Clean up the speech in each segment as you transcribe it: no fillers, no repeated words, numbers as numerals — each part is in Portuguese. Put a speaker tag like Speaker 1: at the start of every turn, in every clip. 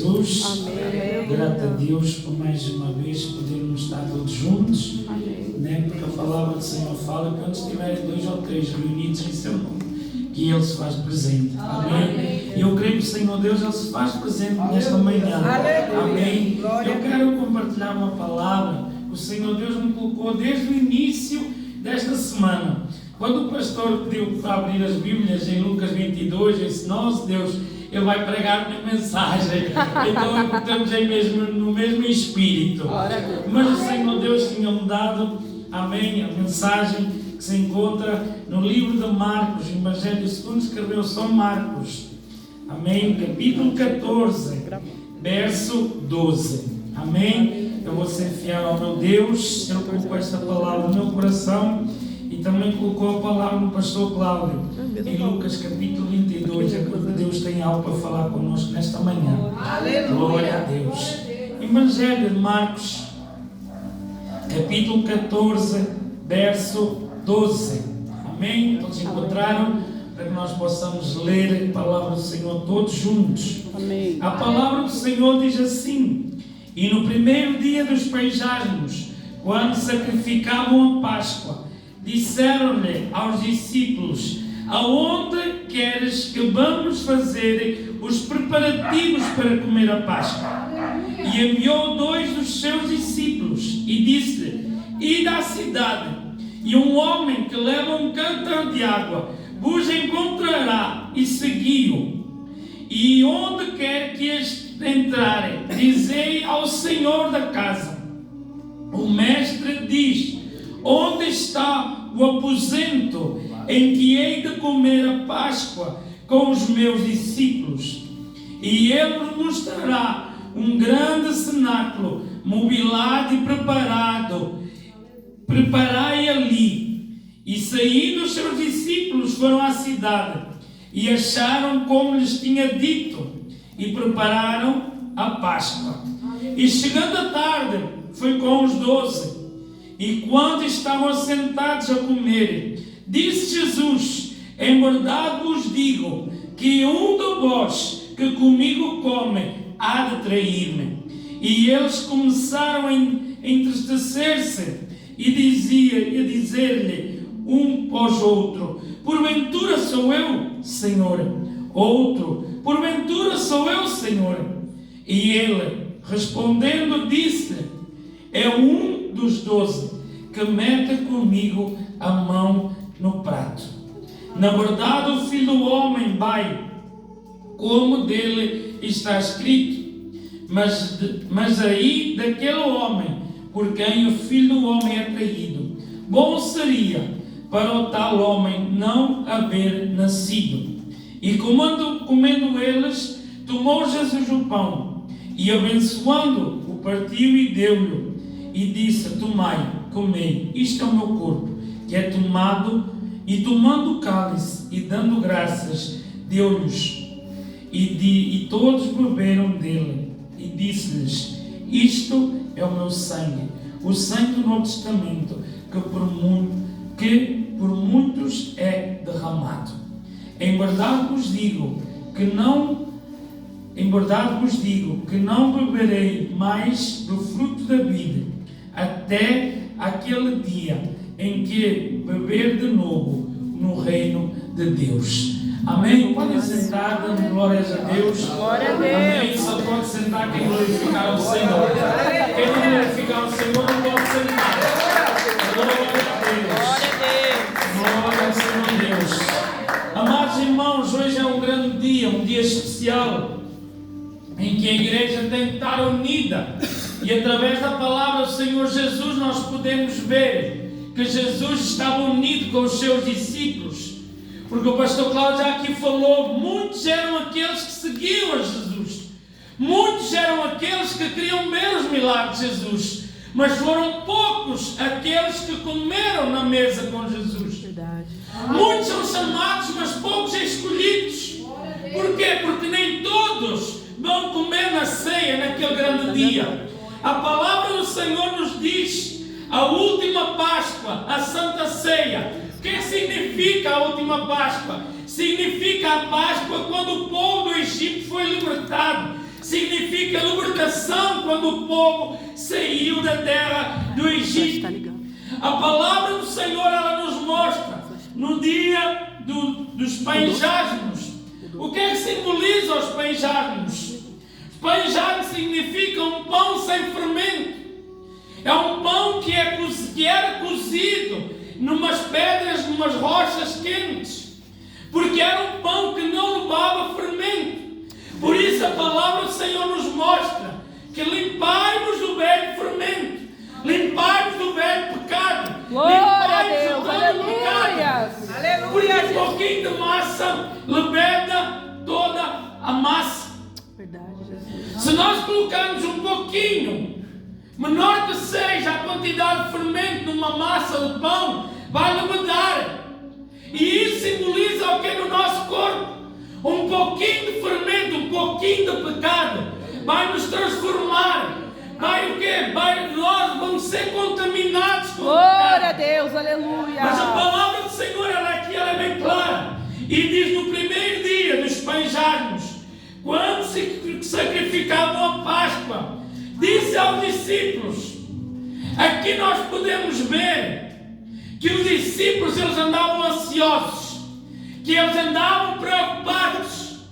Speaker 1: Jesus.
Speaker 2: Amém.
Speaker 1: Grato a Deus por mais uma vez podermos estar todos juntos.
Speaker 2: Amém.
Speaker 1: Né? Porque a palavra do Senhor fala que onde estiverem 2 ou 3 reunidos em seu nome, que Ele se faz presente. Amém. E eu creio que o Senhor Deus Ele se faz presente nesta manhã. Amém. Eu quero compartilhar uma palavra que o Senhor Deus me colocou desde o início desta semana. Quando o pastor pediu para abrir as Bíblias em Lucas 22, eu disse: nossa Deus, Ele vai pregar minha mensagem. Então estamos no mesmo espírito. Mas o Senhor Deus tinha-me dado, amém, a mensagem que se encontra no livro de Marcos, Evangelho segundo escreveu São Marcos. Amém, capítulo 14, verso 12. Amém. Eu vou ser fiel ao meu Deus. Ele colocou esta palavra no meu coração e também colocou a palavra no pastor Cláudio em Lucas capítulo 22. É que Deus tem algo para falar connosco nesta manhã. Glória a Deus. Evangelho de Marcos capítulo 14, verso 12. Amém? Todos encontraram? Para que nós possamos ler a palavra do Senhor todos juntos.
Speaker 2: Amém.
Speaker 1: A palavra do Senhor diz assim: e no primeiro dia dos peijasmos, quando sacrificavam a Páscoa, disseram-lhe aos discípulos: aonde queres que vamos fazer os preparativos para comer a Páscoa? E enviou 2 dos seus discípulos e disse-lhe: ide à cidade, e um homem que leva um cântaro de água vos encontrará, e segui-o. E onde quer que entrarem, dizei ao Senhor da casa: o mestre diz: onde está o aposento em que hei de comer a Páscoa com os meus discípulos? E ele vos mostrará um grande cenáculo, mobilado e preparado. Preparai ali. E saindo os seus discípulos foram à cidade, e acharam como lhes tinha dito, e prepararam a Páscoa. E chegando a tarde, foi com os 12. E quando estavam sentados a comer, disse Jesus: em verdade vos digo, que um de vós que comigo come, há de trair-me. E eles começaram a entristecer-se, e dizer-lhe um pós outro: porventura sou eu, Senhor? Outro: porventura sou eu, Senhor? E ele, respondendo, disse-lhe: é um dos 12 que mete comigo a mão no prato. Na verdade, o Filho do Homem vai, como dele está escrito. Mas aí daquele homem por quem o Filho do Homem é traído, bom seria para o tal homem não haver nascido. E comendo eles, tomou Jesus o pão, e abençoando, o partiu e deu-lhe, e disse: tomai, comei, isto é o meu corpo, que é tomado. E tomando o cálice, e dando graças, deu-lhes, e todos beberam dele, e disse-lhes: isto é o meu sangue, o sangue do Novo Testamento, que por muitos é derramado. Em verdade vos digo que não beberei mais do fruto da vida, até aquele dia em que beber de novo no reino de Deus. Amém? Podem sentar, dando glórias a Deus.
Speaker 2: Glória a Deus.
Speaker 1: Amém? Só pode sentar quem glorificar o Senhor. Quem não glorificar o Senhor não pode sentar. Glória a Senhor Deus. Amados irmãos, hoje é um grande dia, um dia especial, em que a igreja tem que estar unida. E através da palavra do Senhor Jesus nós podemos ver que Jesus estava unido com os seus discípulos. Porque o pastor Cláudio já aqui falou, muitos eram aqueles que seguiam a Jesus. Muitos eram aqueles que queriam ver os milagres de Jesus. Mas foram poucos aqueles que comeram na mesa com Jesus.
Speaker 2: Verdade.
Speaker 1: Muitos são chamados, mas poucos escolhidos. Por quê? Porque nem todos vão comer na ceia naquele grande dia. A palavra do Senhor nos diz: a última Páscoa, a Santa Ceia. O que significa a última Páscoa? Significa a Páscoa quando o povo do Egito foi libertado. significa libertação quando o povo saiu da terra do Egito. A palavra do Senhor, ela nos mostra no dia dos pães asmos. O que é que simboliza os pães asmos? Os pães asmos significam um pão sem fermento. É um pão que era cozido numas pedras, numas rochas quentes, porque era um pão que não levava fermento. Por isso a palavra do Senhor nos mostra que limpai-vos do velho fermento, limpai-vos do velho pecado, limpai-vos do velho pecado. Aleluia. Porque um pouquinho de massa lebeda toda a massa.
Speaker 2: Verdade, Jesus.
Speaker 1: Se nós colocarmos um pouquinho, menor que seja a quantidade de fermento numa massa de pão, vai lebedar. E isso simboliza o que é no nosso corpo? Um pouquinho de fermento, um pouquinho de pecado vai nos transformar. Vai o quê? Nós vamos ser contaminados com o pecado.
Speaker 2: Glória a Deus, aleluia.
Speaker 1: Mas a palavra do Senhor, ela é bem clara. E diz no primeiro dia dos pães asmos, quando se sacrificavam a Páscoa, disse aos discípulos. Aqui nós podemos ver que os discípulos, eles andavam ansiosos, que eles andavam preocupados,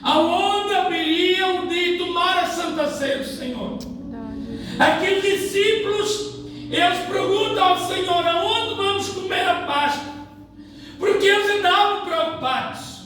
Speaker 1: aonde haveriam de tomar a Santa Ceia do Senhor. Aqueles discípulos, eles perguntam ao Senhor, aonde vamos comer a Páscoa? Porque eles andavam preocupados.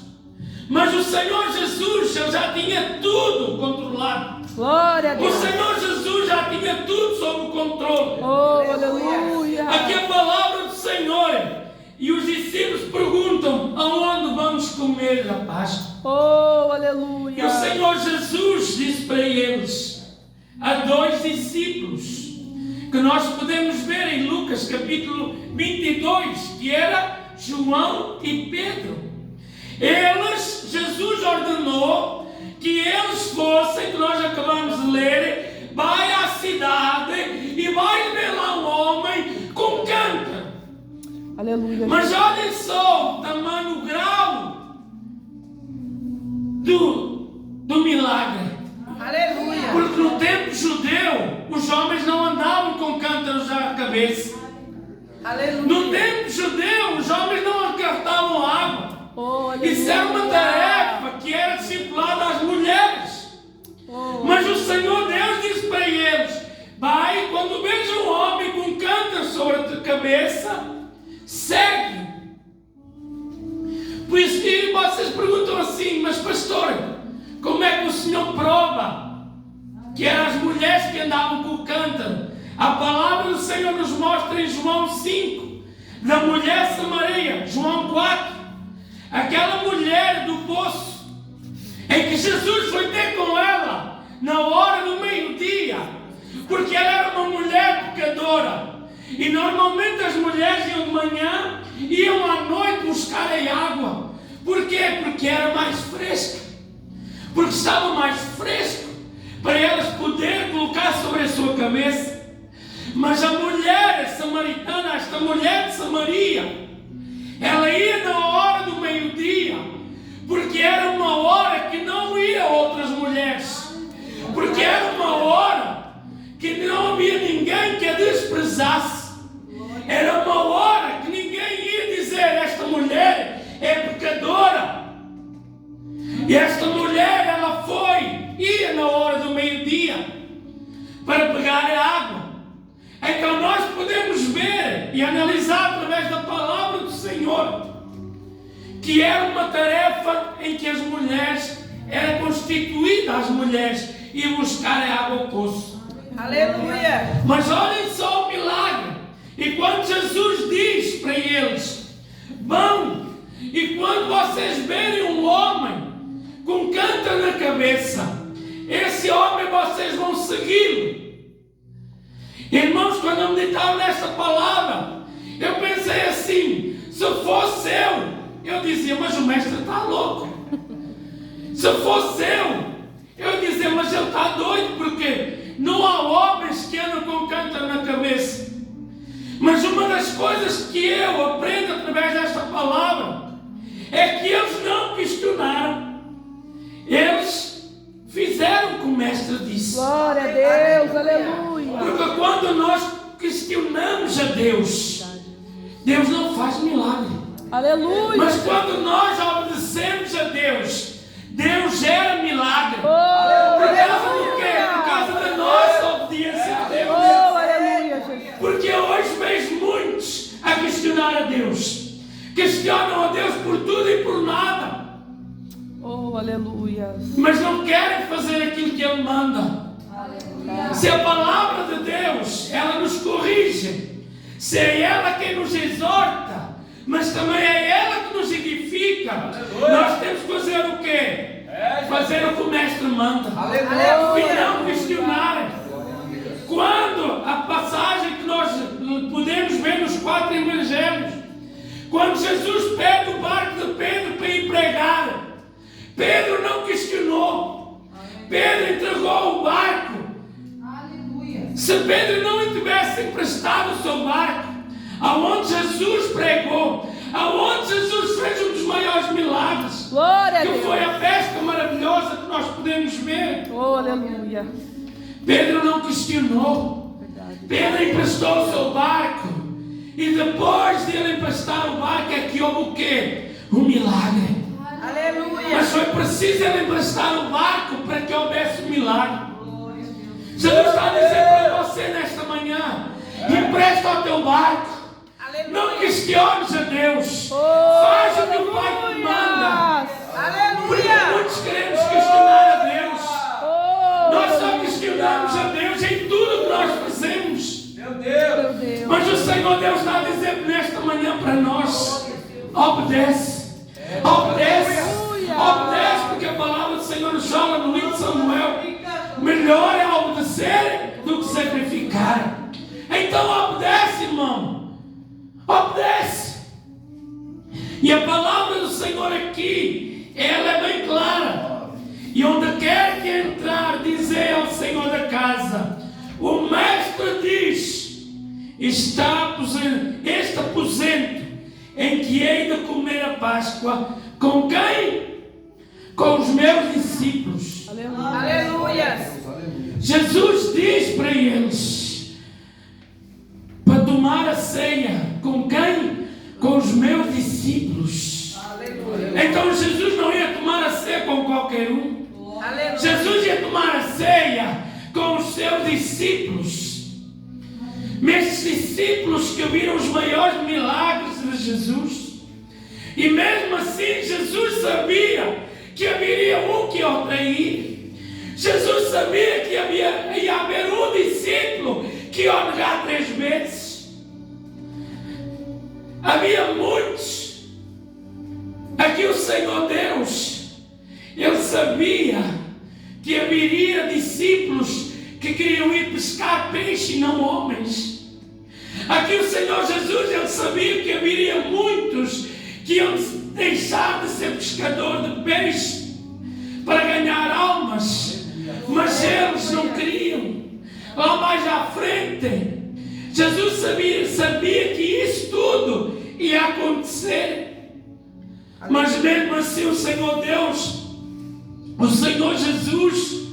Speaker 1: Mas o Senhor Jesus, ele já tinha tudo controlado.
Speaker 2: Glória a Deus.
Speaker 1: O Senhor Jesus já tinha tudo sob o controle.
Speaker 2: Oh, aleluia.
Speaker 1: Aqui a palavra do Senhor. E os discípulos perguntam, aonde vamos comer a Páscoa?
Speaker 2: Oh, aleluia.
Speaker 1: E o Senhor Jesus disse para eles, a dois discípulos, que nós podemos ver em Lucas capítulo 22, que era João e Pedro. Jesus ordenou que eles fossem, que nós acabamos de ler, vai à cidade e vai ver lá um homem com cântaro.
Speaker 2: Aleluia.
Speaker 1: Mas olhem só o tamanho, o grau do milagre.
Speaker 2: Aleluia.
Speaker 1: Porque no tempo judeu, os homens não andavam com cântaros à cabeça.
Speaker 2: Aleluia.
Speaker 1: No tempo judeu, os homens não acartavam água.
Speaker 2: Oh, aleluia.
Speaker 1: Isso era uma tarefa que era discipulada às mulheres.
Speaker 2: Oh.
Speaker 1: Mas o Senhor Deus disse para eles, vai, quando veja um homem com cântaro sobre a cabeça, segue. Por isso que vocês perguntam assim, mas pastor, como é que o Senhor prova que eram as mulheres que andavam com o cântaro? A palavra do Senhor nos mostra em João 5, da mulher Samaria, João 4, aquela mulher do poço, em que Jesus foi ter com ela na hora do meio-dia, porque ela era uma mulher pecadora. E normalmente as mulheres iam de manhã, iam à noite buscarem água. Por quê? Porque era mais fresca. Porque estava mais fresco para elas poderem colocar sobre a sua cabeça. Mas a mulher samaritana, esta mulher de Samaria, ela ia na hora do meio-dia, porque era uma hora que não ia outras mulheres. Porque era uma hora que não havia ninguém que a desprezasse. Era uma hora que ninguém ia dizer, esta mulher é pecadora. E esta mulher, ela ia na hora do meio-dia para pegar a água. Então nós podemos ver e analisar através da palavra do Senhor que era uma tarefa em que as mulheres, era constituída as mulheres e buscar a água ao poço.
Speaker 2: Aleluia.
Speaker 1: Mas olhem só o milagre. E quando Jesus diz para eles, vão, e quando vocês verem um homem com cântaro na cabeça, esse homem vocês vão segui-lo. Irmãos, quando eu meditava nesta palavra, eu pensei assim, se fosse eu dizia, mas o mestre está louco. Se fosse eu dizia, mas ele está doido, porque não há homens que andam com cântaro na cabeça. Mas uma das coisas que eu aprendo através desta palavra é que eles não questionaram. Eles fizeram como mestre disse.
Speaker 2: Glória a Deus, aleluia.
Speaker 1: Porque quando nós questionamos a Deus, Deus não faz milagre.
Speaker 2: Aleluia.
Speaker 1: Mas quando nós obedecemos a Deus, Deus gera milagre.
Speaker 2: Oh,
Speaker 1: Por causa do quê?
Speaker 2: aleluia.
Speaker 1: Por causa da nossa obediência a Deus.
Speaker 2: Oh, aleluia, Jesus.
Speaker 1: Porque hoje vejo muitos a questionar a Deus. Questionam a Deus por tudo e por nada.
Speaker 2: Oh, aleluia.
Speaker 1: Mas não querem fazer aquilo que Ele manda. Se a palavra de Deus, ela nos corrige. Se é ela quem nos exorta, mas também é ela que nos edifica. Nós temos que fazer o quê? Fazer o que o mestre manda. E não questionar. Quando a passagem que nós podemos ver nos 4 evangelhos, quando Jesus pega o barco de Pedro para ir pregar, Pedro não questionou. Pedro entregou o barco. Se Pedro não lhe tivesse emprestado o seu barco, aonde Jesus pregou, aonde Jesus fez um dos maiores milagres,
Speaker 2: Glória a
Speaker 1: que
Speaker 2: Deus.
Speaker 1: foi a pesca maravilhosa que nós podemos ver,
Speaker 2: Oh, aleluia.
Speaker 1: Pedro não questionou. Pedro emprestou o seu barco, e depois de ele emprestar o barco é que houve o quê? Um milagre.
Speaker 2: Aleluia.
Speaker 1: Mas foi preciso ele emprestar o barco para que houvesse um milagre. Jesus está a dizer para você nesta manhã: empresta o teu barco. Não questiones a Deus. Faz o que o Pai te manda. Porque
Speaker 2: Aleluia.
Speaker 1: muitos queremos questionar a Deus.
Speaker 2: Oh,
Speaker 1: Nós só questionamos a Deus em tudo que nós fazemos.
Speaker 2: meu Deus.
Speaker 1: Mas o Senhor Deus está a dizer nesta manhã para nós: obedece. Obedece. Obedece, porque a palavra do Senhor nos fala no livro de Samuel: melhor é obedecer do que sacrificar. Então obedece, irmão. Obedece. E a palavra do Senhor aqui, ela é bem clara. E onde quer que entrar, dizer ao Senhor da casa: o mestre diz, está este aposento em que hei de comer a Páscoa, com quem? Com os meus discípulos.
Speaker 2: Aleluia.
Speaker 1: Jesus diz para eles para tomar a ceia. Com quem? Com os meus discípulos. Então Jesus não ia tomar a ceia com qualquer um. Jesus ia tomar a ceia com os seus discípulos. Esses discípulos que viram os maiores milagres de Jesus. E mesmo assim Jesus sabia que haveria um que o trair. Jesus sabia que ia haver um discípulo que ia negar 3 vezes. Havia muitos. Aqui o Senhor Deus, Ele sabia que haveria discípulos que queriam ir pescar peixe e não homens. Aqui o Senhor Jesus, Ele sabia que haveria muitos que iam deixar de ser pescador de peixe para ganhar almas, mas eles não queriam. Lá mais à frente, Jesus sabia que isso tudo ia acontecer, mas mesmo assim o Senhor Deus, o Senhor Jesus,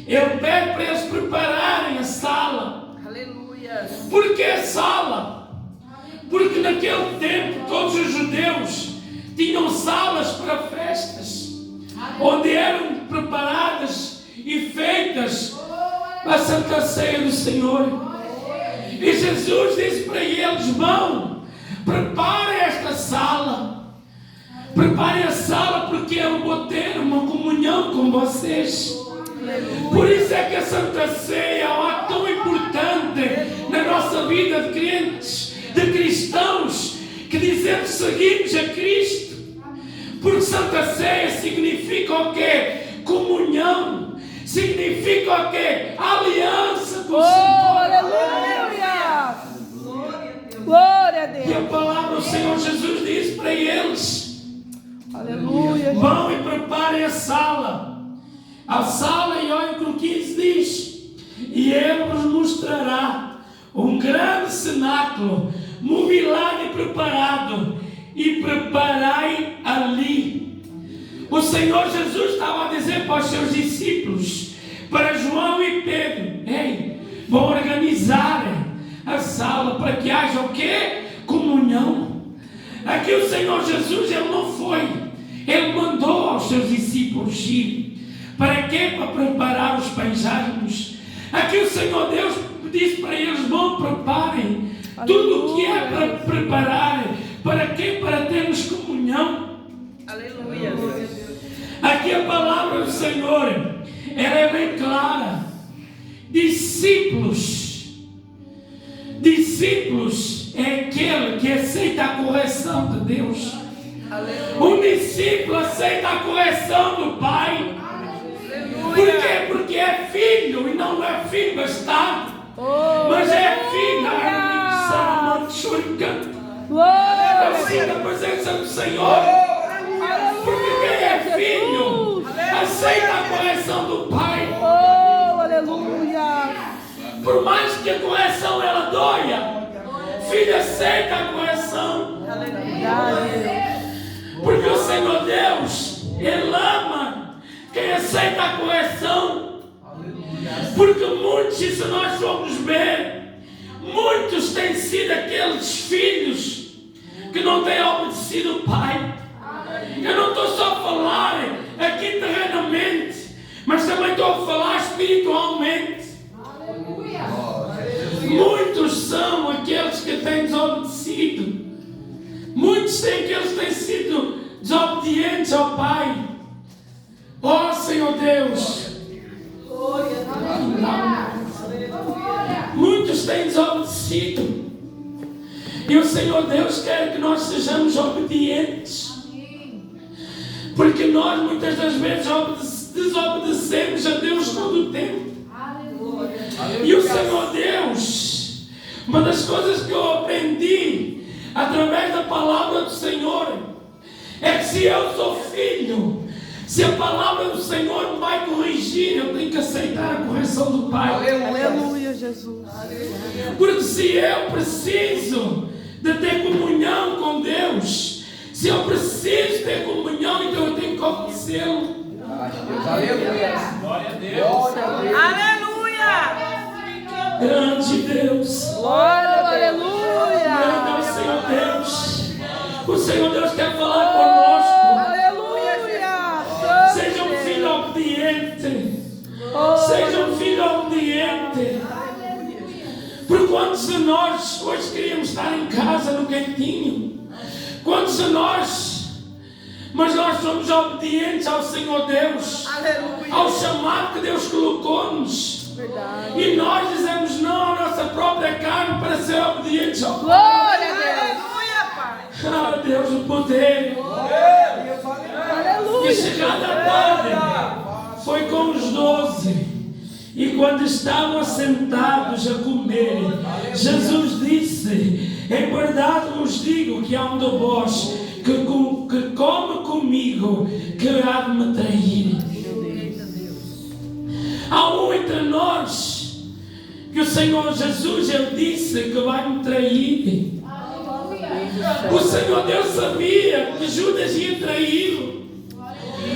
Speaker 1: Ele pede para eles prepararem a sala.
Speaker 2: Aleluia.
Speaker 1: Por que a sala? Porque naquele tempo todos os judeus tinham salas para festas, onde eram preparadas e feitas a Santa Ceia do Senhor. E Jesus disse para eles: vão, preparem esta sala. Preparem a sala, porque eu vou ter uma comunhão com vocês. Por isso é que a Santa Ceia é um ato tão importante na nossa vida de crentes, de cristãos, que dizemos que seguimos a Cristo. Porque Santa Ceia significa o quê? Comunhão. Significa o quê? Aliança com o Senhor.
Speaker 2: Aleluia. Glória a Deus.
Speaker 1: E a palavra do Senhor Jesus diz para eles:
Speaker 2: Aleluia.
Speaker 1: vão e preparem a sala. A sala, e olha o que o 15 diz: e Ele nos mostrará um grande cenáculo, mobilado e preparado, e preparai ali. O Senhor Jesus estava a dizer para os seus discípulos, para João vão organizar a sala para que haja o quê? Comunhão. Aqui o Senhor Jesus, Ele não foi. Ele mandou aos seus discípulos ir. Para quê? Para preparar os paisagens. Aqui o Senhor Deus disse para eles: vão, preparem tudo o que é para preparar. Para quê? Para termos comunhão.
Speaker 2: Aleluia.
Speaker 1: Aqui a palavra do Senhor, ela é bem clara. Discípulos é aquele que aceita a correção de Deus. Um discípulo aceita a correção do Pai. Por quê? Porque é filho, e não é filho bastardo, mas é filho. Assim na presença do Senhor. Porque quem é filho aceita a correção do Pai.
Speaker 2: Oh, aleluia.
Speaker 1: Por mais que a correção ela doia, filho aceita a correção. Porque o Senhor Deus, Ele ama quem aceita a correção. Porque muitos, se nós formos ver, muitos têm sido aqueles filhos que não têm obedecido o Pai. Eu não estou só a falar aqui terrenamente, mas também estou a falar espiritualmente. Muitos são aqueles que têm desobedecido. Muitos são aqueles que têm sido desobedientes ao Pai. Oh Senhor Deus, muitos têm desobedecido. E o Senhor Deus quer que nós sejamos obedientes. Porque nós muitas das vezes desobedecemos a Deus todo o tempo. E o Senhor Deus, uma das coisas que eu aprendi através da palavra do Senhor, é que se eu sou filho, se a palavra do Senhor me vai corrigir, eu tenho que aceitar a correção do Pai.
Speaker 2: Aleluia, Jesus.
Speaker 1: Porque se eu preciso de ter comunhão com Deus, se eu preciso ter comunhão, então eu tenho que obedecê-lo.
Speaker 3: Aleluia. Glória a Deus.
Speaker 2: Aleluia.
Speaker 1: Grande Deus.
Speaker 2: Glória, aleluia.
Speaker 1: Grande é o Senhor Deus. O Senhor Deus quer falar conosco.
Speaker 2: Aleluia.
Speaker 1: Seja um filho obediente. Seja um filho obediente. Por quantos de nós hoje queríamos estar em casa no quentinho? Quantos de nós? Mas nós somos obedientes ao Senhor Deus.
Speaker 2: Aleluia.
Speaker 1: Ao chamado que Deus colocou-nos.
Speaker 2: Verdade.
Speaker 1: E nós dizemos não à nossa própria carne para ser obedientes ao Pai.
Speaker 2: Glória a Deus. Aleluia, Pai.
Speaker 1: Ah, Deus, o poder.
Speaker 2: Aleluia.
Speaker 1: E chegada a tarde, foi com os 12. E quando estavam assentados a comer, Jesus disse: em verdade vos digo que há um de vós que come comigo, que há de me trair. Há um entre nós que o Senhor Jesus, Ele disse que vai me trair. O Senhor Deus sabia que Judas ia traí-lo.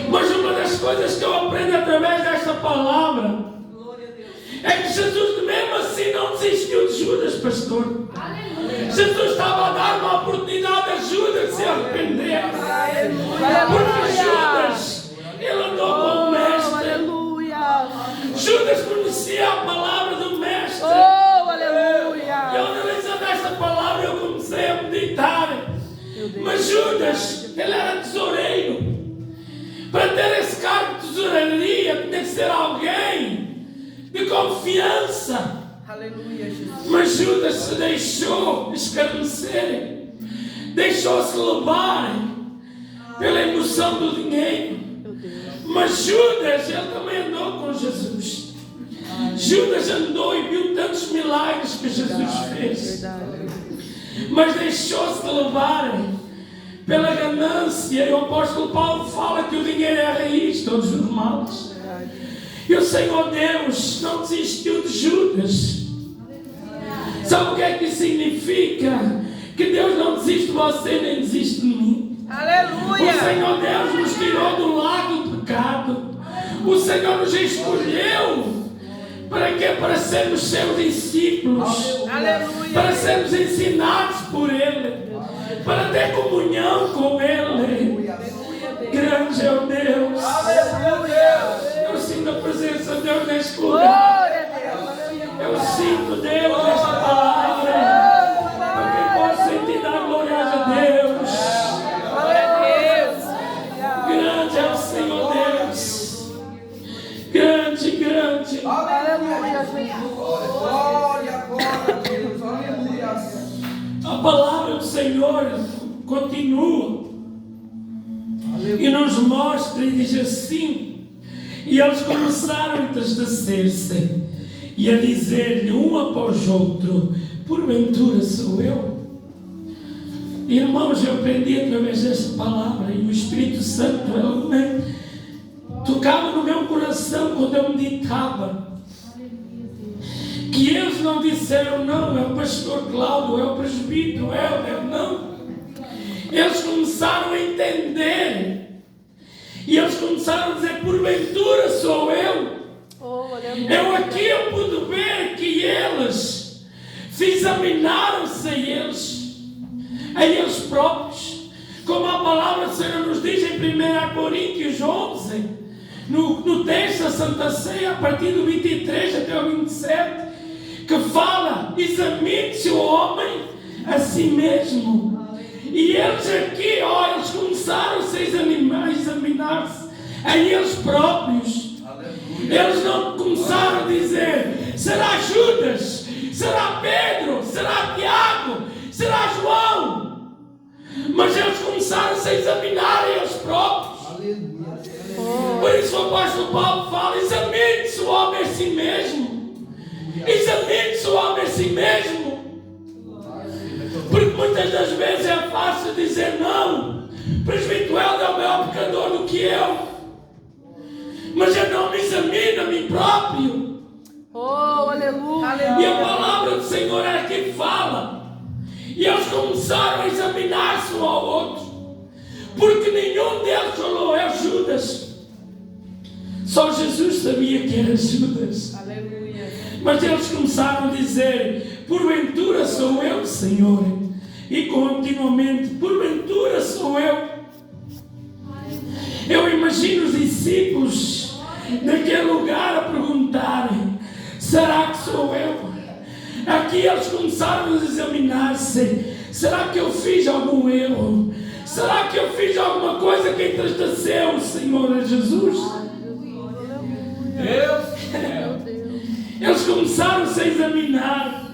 Speaker 1: Mas uma das coisas que eu aprendo através desta palavra é que Jesus mesmo assim não desistiu de Judas, pastor. Jesus estava a dar uma oportunidade a Judas de se arrepender. Porque Judas, ele andou com o mestre.
Speaker 2: Aleluia.
Speaker 1: Judas conhecia a palavra do mestre.
Speaker 2: Oh,
Speaker 1: E
Speaker 2: aleluia.
Speaker 1: analisando esta palavra eu comecei a meditar. Mas Judas, ele era tesoureiro. Para ter esse cargo de tesouraria tinha que ser alguém de confiança.
Speaker 2: Aleluia, Jesus.
Speaker 1: Mas Judas se deixou escarnecer, deixou-se levar pela emoção do dinheiro. Mas Judas, ele também andou com Jesus. Judas andou e viu tantos milagres que Jesus fez. Mas deixou-se levar pela ganância. E o apóstolo Paulo fala que o dinheiro é a raiz de todos os males. E o Senhor Deus não desistiu de Judas. Sabe o que é que significa? Que Deus não desiste de você, nem desiste de mim.
Speaker 2: Aleluia.
Speaker 1: O Senhor Deus nos tirou do lago do pecado. O Senhor nos escolheu Para quê? Para sermos seus discípulos.
Speaker 2: Aleluia.
Speaker 1: Para sermos ensinados por Ele. Para ter comunhão com Ele. Grande é o Deus. Eu sinto a presença de Deus neste lugar. Eu sinto Deus nesta palavra. Para quem pode sentir dar glória a Deus. Grande é o Senhor Deus. Grande, grande.
Speaker 2: Aleluia, Jesus.
Speaker 3: Glória, glória a Deus. Aleluia.
Speaker 1: A palavra do Senhor continua e nos mostra e diz assim: e eles começaram a entristecer-se e a dizer-lhe um após outro: porventura sou eu? Irmãos, eu aprendi através desta palavra e o Espírito Santo ele tocava no meu coração quando eu meditava, que eles não disseram não, é o pastor Cláudio, é o presbítero Helder, não. Eles começaram a entender e eles começaram a dizer: porventura sou eu? Eu aqui eu pude ver que eles se examinaram-se a eles próprios, como a palavra do Senhor nos diz em 1 Coríntios 11, no texto da Santa Ceia, a partir do 23 até o 27, que fala: examine-se o homem a si mesmo. E eles aqui, ó, eles começaram a examinar-se a eles próprios. Eles não começaram a dizer: será Judas? Será Pedro? Será Tiago? Será João? Mas eles começaram a se examinar a eles próprios. Por isso o apóstolo Paulo fala: examine-se o homem a si mesmo. Examine-se o homem a si mesmo. Porque muitas das vezes é fácil dizer: não, o presbítero Helder é o maior pecador do que eu. Mas eu não me examino a mim próprio.
Speaker 2: Aleluia.
Speaker 1: E a palavra do Senhor é que fala. E eles começaram a examinar-se um ao outro. Porque nenhum deles falou: é Judas. Só Jesus sabia que era Judas.
Speaker 2: Aleluia.
Speaker 1: Mas eles começaram a dizer: porventura sou eu, Senhor? E continuamente: porventura sou eu? Eu imagino os discípulos naquele lugar a perguntarem: será que sou eu? Aqui eles começaram a examinar-se: será que eu fiz algum erro? Será que eu fiz alguma coisa que entristeceu o Senhor a Jesus? Eles começaram a se examinar: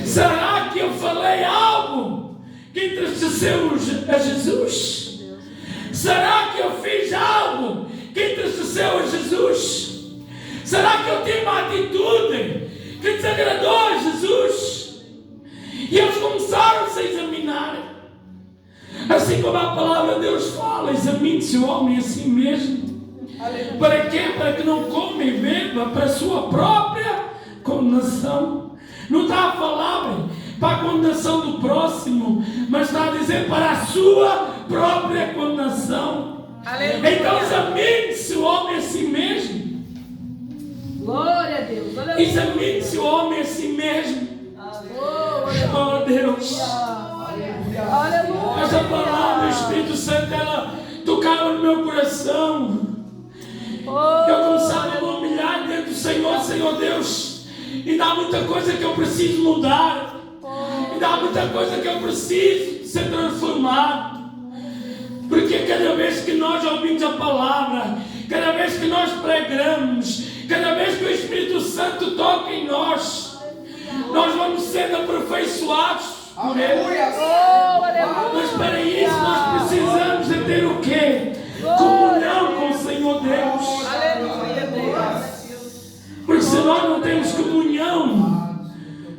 Speaker 1: será que eu falei algo que entristeceu a Jesus? Será que eu fiz algo que entristeceu a Jesus? Será que eu tive uma atitude que desagradou a Jesus? E eles começaram a se examinar. Assim como a palavra de Deus fala: examine-se o homem a si mesmo. Para quê? Para que não coma e beba para a sua própria condenação. Não está a falar para a condenação do próximo, mas está a dizer para a sua própria condenação.
Speaker 2: Aleluia.
Speaker 1: Então examine-se o homem a si mesmo.
Speaker 2: Glória a Deus. Aleluia.
Speaker 1: Examine-se o homem a si mesmo. Oh Deus.
Speaker 2: Aleluia.
Speaker 1: Essa palavra, o Espírito Santo, ela tocava no meu coração. Eu começava a me humilhar diante do Senhor: Senhor Deus, e dá muita coisa que eu preciso mudar. E dá muita coisa que eu preciso ser transformado. Porque cada vez que nós ouvimos a palavra, cada vez que nós pregamos, cada vez que o Espírito Santo toca em nós, nós vamos sendo aperfeiçoados por Ele. Mas para isso nós precisamos de ter o quê? Comunhão com o Senhor Deus.
Speaker 2: Aleluia, Deus.
Speaker 1: Porque se nós não temos comunhão,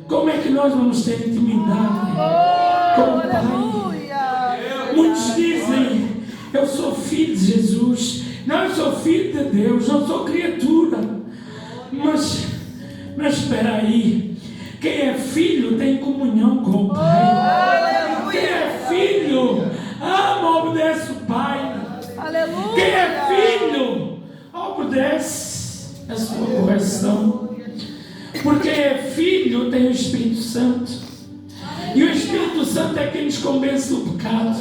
Speaker 1: como é que nós vamos ter intimidade com o Pai?
Speaker 2: Aleluia.
Speaker 1: Muitos dizem: eu sou filho de Jesus. Não, eu sou filho de Deus, eu sou criatura. Mas espera aí, quem é filho tem comunhão com o Pai. Quem é filho ama, obedece o Pai.
Speaker 2: Aleluia.
Speaker 1: Quem é filho obedece. a sua correção. Porque filho tem o Espírito Santo. E o Espírito Santo é quem nos convence do pecado.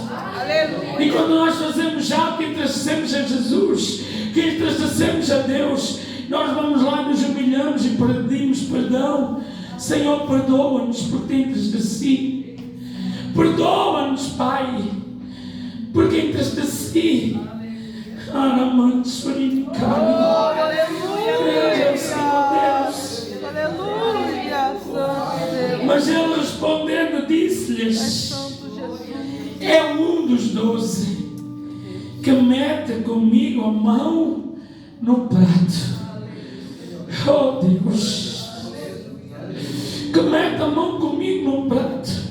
Speaker 1: E quando nós fazemos algo que entristecemos a Jesus, que entristecemos a Deus, nós vamos lá, nos humilhamos e pedimos perdão. Senhor, perdoa-nos porque te entristeci. Perdoa-nos, Pai, porque entristeci. Aramantes, Farinacari.
Speaker 2: Aleluia,
Speaker 1: Senhor Deus.
Speaker 2: aleluia, Santo Deus.
Speaker 1: Mas ele respondendo
Speaker 2: É
Speaker 1: disse-lhes:
Speaker 2: Santo Jesus.
Speaker 1: é um dos 12 que mete comigo a mão no prato. Oh Deus, que mete a mão comigo no prato.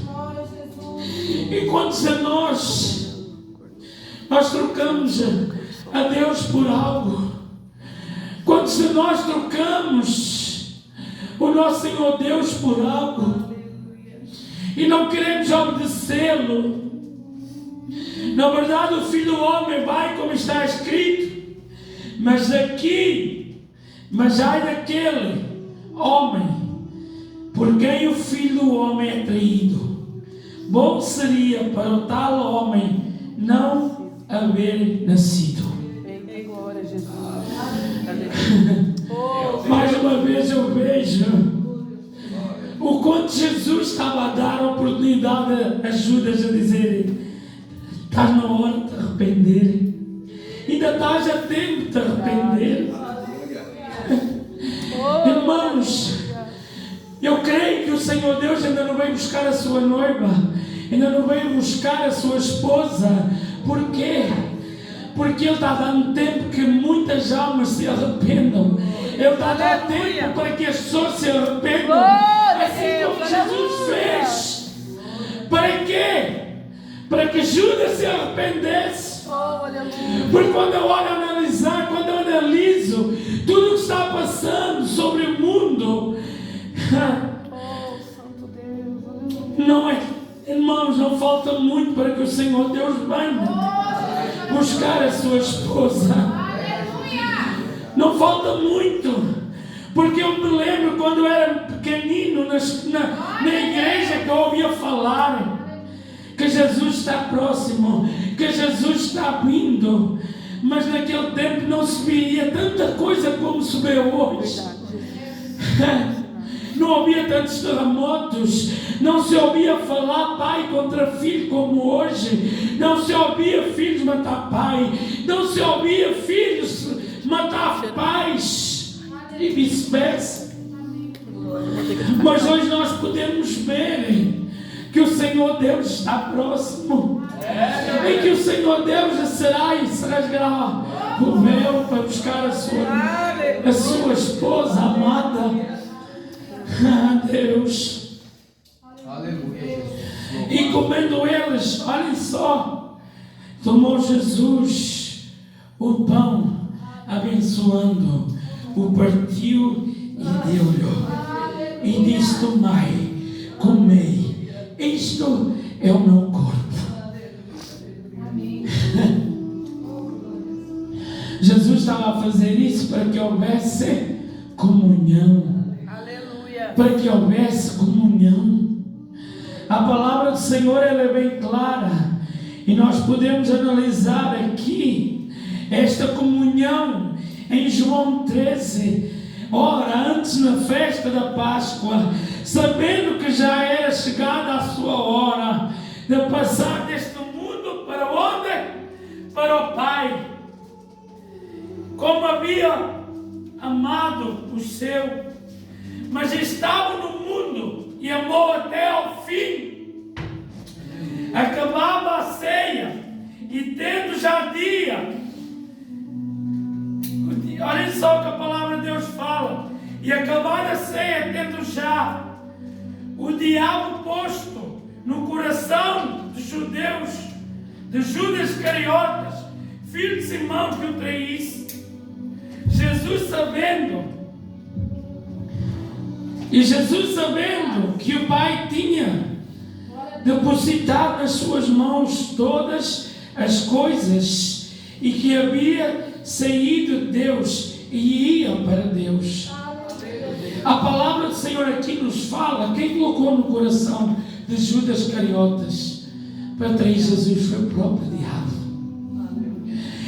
Speaker 1: E quantos de nós trocamos a Deus por algo? Quantos de nós trocamos o nosso Senhor Deus por algo e não queremos obedecê-lo? Na verdade, o Filho do Homem vai como está escrito, mas ai daquele homem por quem o Filho do Homem é traído. Bom seria para o tal homem não haver nascido.
Speaker 2: Eita, glória a Jesus.
Speaker 1: Mais uma vez eu vejo o quanto Jesus estava a dar a oportunidade a Judas a dizer: estás na hora de te arrepender, ainda estás a tempo de te arrepender. Irmãos, eu creio que o Senhor Deus ainda não veio buscar a sua noiva, ainda não veio buscar a sua esposa. Por quê? Porque Ele está dando tempo que muitas almas se arrependam. Ele está a dar tempo para que as pessoas se arrependam, assim como Jesus fez. Para quê? Para que Judas se arrependesse. Porque quando eu olho analisar, quando eu analiso tudo o que está passando sobre o mundo, não é, irmãos, não falta muito para que o Senhor Deus venha buscar a sua esposa. Não falta muito, porque eu me lembro quando eu era pequenino na igreja que eu ouvia falar que Jesus está próximo, que Jesus está vindo, mas naquele tempo não se via tanta coisa como se vê hoje. Não havia tantos terremotos, não se ouvia falar pai contra filho como hoje, não se ouvia filhos matar pai, não se ouvia filhos matar pais e vice-versa. Mas hoje nós podemos ver que o Senhor Deus está próximo, e que o Senhor Deus será e se rasgará o véu para buscar a sua esposa amada. Deus.
Speaker 3: Aleluia.
Speaker 1: E comendo eles, olhem só, tomou Jesus o pão, abençoando, o partiu e deu-lhe, e disse: tomai, comei, isto é o meu corpo. Jesus estava a fazer isso para que houvesse comunhão. Para que houvesse comunhão. A palavra do Senhor, ela é bem clara, e nós podemos analisar aqui esta comunhão em João 13. Ora, antes na festa da Páscoa, sabendo que já era chegada a sua hora de passar deste mundo para onde? Para o Pai. Como havia amado o seu, mas estava no mundo e amou até ao fim. Acabava a ceia e tendo já dia, olhem só o que a palavra de Deus fala, e acabada a ceia, tendo já o diabo posto no coração dos judeus, de Judas Iscariotes, filho de Simão, que o traísse, Jesus sabendo que o Pai tinha depositado nas suas mãos todas as coisas, e que havia saído de Deus e ia para Deus. A palavra do Senhor aqui nos fala, quem colocou no coração de Judas Iscariotes para trair Jesus foi o próprio diabo.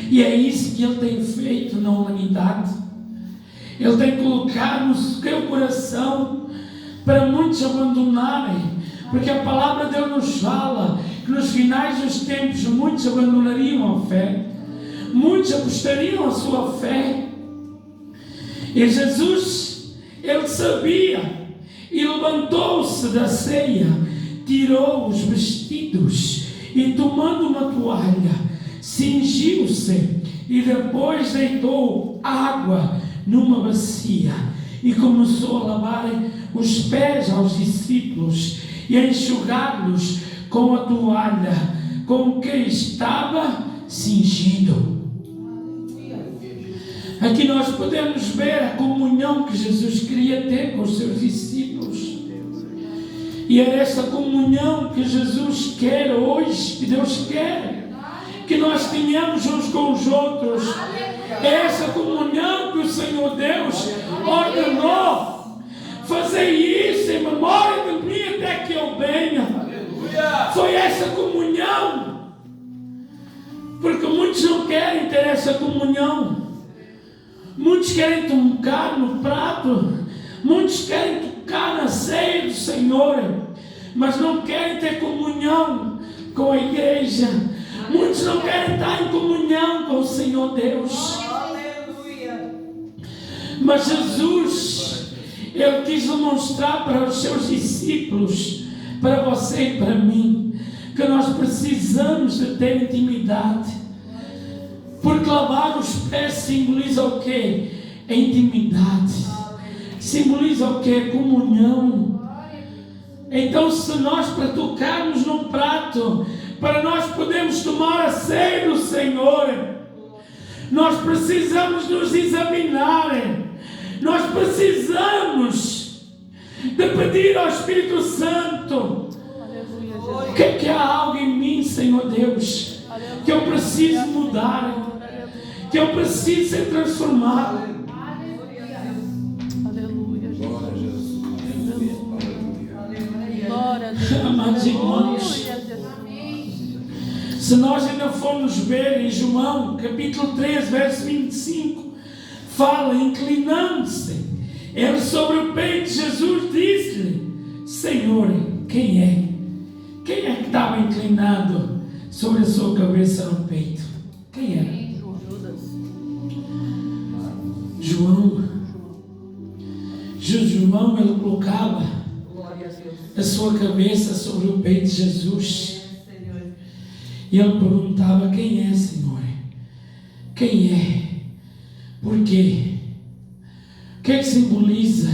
Speaker 1: E é isso que ele tem feito na humanidade. Ele tem colocado no seu coração para muitos abandonarem, porque a palavra de Deus nos fala que nos finais dos tempos muitos abandonariam a fé, muitos apostariam a sua fé. E Jesus, ele sabia, e levantou-se da ceia, tirou os vestidos e, tomando uma toalha, cingiu-se e depois deitou água numa bacia e começou a lavar os pés aos discípulos e a enxugar-los com a toalha com que estava cingido. Aqui nós podemos ver a comunhão que Jesus queria ter com os seus discípulos. E é essa comunhão que Jesus quer hoje, que Deus quer que nós tenhamos uns com os outros. É essa comunhão que o Senhor Deus ordenou. Fazer isso em memória de mim até que eu venha. Foi essa comunhão. Porque muitos não querem ter essa comunhão. Muitos querem tocar no prato. Muitos querem tocar na ceia do Senhor, mas não querem ter comunhão com a igreja. Muitos não querem estar em comunhão com o Senhor Deus. Mas Jesus, Ele quis demonstrar para os seus discípulos, para você e para mim, que nós precisamos de ter intimidade. Porque lavar os pés simboliza o quê? A intimidade. Simboliza o quê? Comunhão. Então, se nós, para tocarmos num prato, para nós podermos tomar a ceia do Senhor, nós precisamos nos examinar. Nós precisamos de pedir ao Espírito Santo: o que é que há algo em mim, Senhor Deus, que eu preciso mudar, que eu preciso ser transformado. Amados irmãos, se nós ainda formos ver em João capítulo 3, verso 25, fala, inclinando-se ele sobre o peito, Jesus disse-lhe: Senhor, quem é? Quem é que estava inclinado sobre a sua cabeça no peito? Quem era? João. João, ele colocava a sua cabeça sobre o peito de Jesus. E ele perguntava: quem é, Senhor? Quem é? Por quê? O que é que simboliza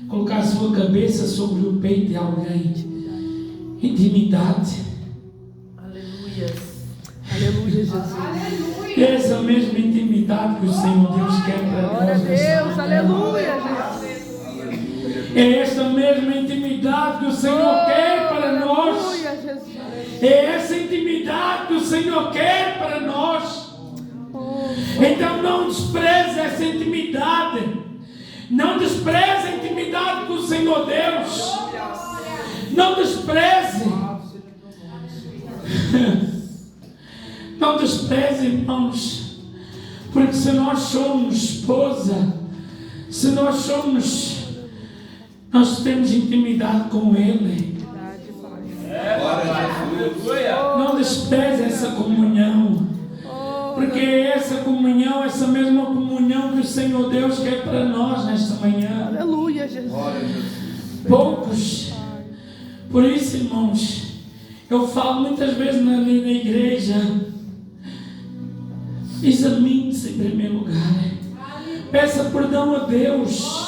Speaker 1: colocar a sua cabeça sobre o peito de alguém? Intimidade.
Speaker 2: Aleluia. Aleluia, Jesus.
Speaker 1: E essa mesma intimidade que o Senhor Deus quer para nós.
Speaker 2: Glória a Deus. Aleluia, Jesus.
Speaker 1: É essa mesma intimidade que o Senhor quer para nós.
Speaker 2: Aleluia, Jesus.
Speaker 1: É essa intimidade que o Senhor quer para nós. Então não despreze essa intimidade. Não despreze a intimidade com o Senhor Deus. Não despreze. Não despreze, irmãos. Porque se nós somos esposa, se nós temos intimidade com Ele. Não despreze essa comunhão. Porque essa comunhão, essa mesma comunhão que o Senhor Deus quer para nós nesta manhã.
Speaker 2: Aleluia, Jesus.
Speaker 1: Poucos. Por isso, irmãos, eu falo muitas vezes na igreja: examine-se em primeiro lugar. Peça perdão a Deus.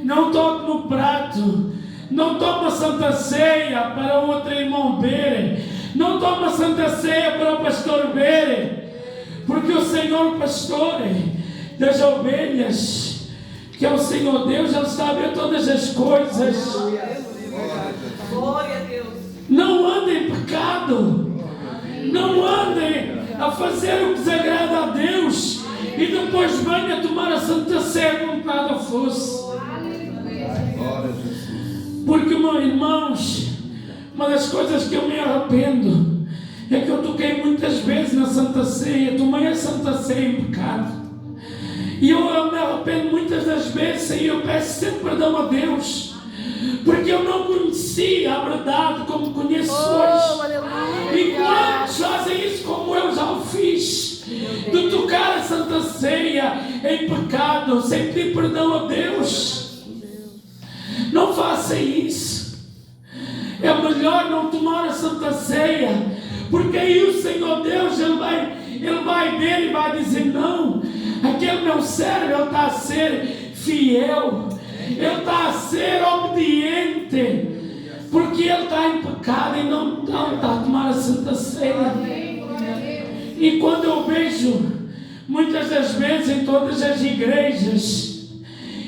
Speaker 1: Não toque no prato. Não toma Santa Ceia para o outro irmão ver. Não toma Santa Ceia para o pastor ver. Porque o Senhor, pastor das ovelhas, que é o Senhor Deus, Ele está a ver todas as coisas.
Speaker 3: Glória a Deus.
Speaker 1: Não ande em pecado. Não ande a fazer o que desagrada a Deus. e depois venha tomar a Santa Ceia como nada fosse.
Speaker 3: Glória a Jesus.
Speaker 1: Porque, meus irmãos, uma das coisas que eu me arrependo é que eu toquei muitas vezes na Santa Ceia, tomei a Santa Ceia em pecado. E eu me arrependo muitas das vezes e eu peço sempre perdão a Deus, porque eu não conhecia a verdade como conheço hoje.
Speaker 2: Aleluia.
Speaker 1: E quantos fazem isso como eu já o fiz? De tocar a Santa Ceia em pecado, sem pedir perdão a Deus. Não faça isso. É melhor não tomar a Santa Ceia, porque aí o Senhor Deus, Ele vai ver e vai dizer: não, aquele meu servo, ele está a ser fiel, ele está a ser obediente, porque ele está em pecado e não está a tomar a Santa Ceia. E quando eu vejo, muitas das vezes em todas as igrejas,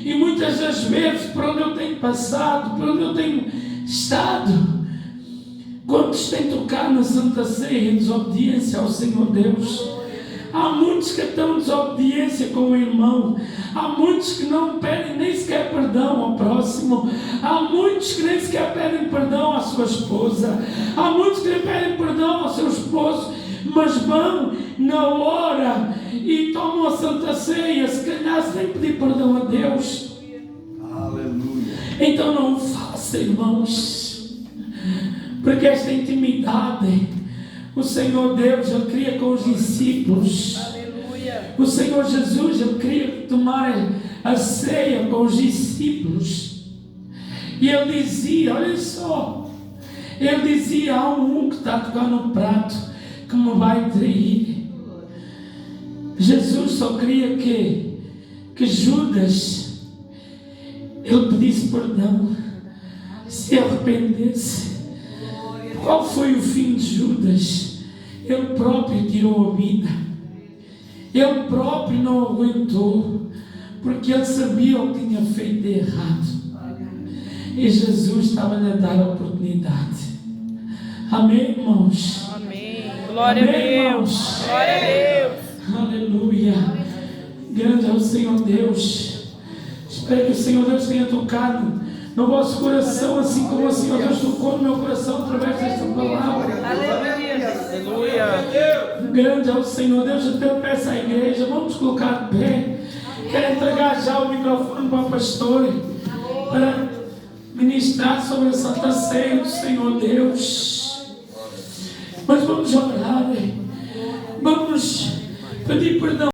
Speaker 1: e muitas das vezes por onde eu tenho passado, por onde eu tenho estado, quantos têm tocado na Santa Ceia em desobediência ao Senhor Deus? Há muitos que estão em desobediência com o irmão. Há muitos que não pedem nem sequer perdão ao próximo. Há muitos que nem sequer pedem perdão à sua esposa. Há muitos que nem pedem perdão ao seu esposo, mas vão na hora e tomam a Santa Ceia, se calhar sem pedir perdão a Deus.
Speaker 3: Aleluia.
Speaker 1: Então não faça, irmãos, porque esta intimidade o Senhor Deus, Ele queria com os discípulos.
Speaker 2: Aleluia.
Speaker 1: O Senhor Jesus, Ele queria tomar a ceia com os discípulos. E Ele dizia, olha só, Ele dizia: há um que está a tocar no prato que me vai trair. Jesus só queria que Judas, ele pedisse perdão, se arrependesse. Qual foi o fim de Judas? Ele próprio tirou a vida. Ele próprio não aguentou, porque ele sabia o que tinha feito de errado. E Jesus estava-lhe a dar a oportunidade. Amém, irmãos?
Speaker 2: Amém. Glória
Speaker 1: Amém,
Speaker 2: a Deus.
Speaker 1: irmãos?
Speaker 2: Glória a Deus.
Speaker 1: Aleluia. Grande é o Senhor Deus. Espero que o Senhor Deus tenha tocado no vosso coração, assim como o Senhor Deus tocou no meu coração através desta palavra.
Speaker 2: Aleluia. Aleluia.
Speaker 1: Grande é o Senhor Deus. Eu peço à igreja, vamos colocar de pé. Quero entregar já o microfone para o pastor, para ministrar sobre a Santa Ceia do Senhor Deus. Mas vamos orar, vamos pedir perdão.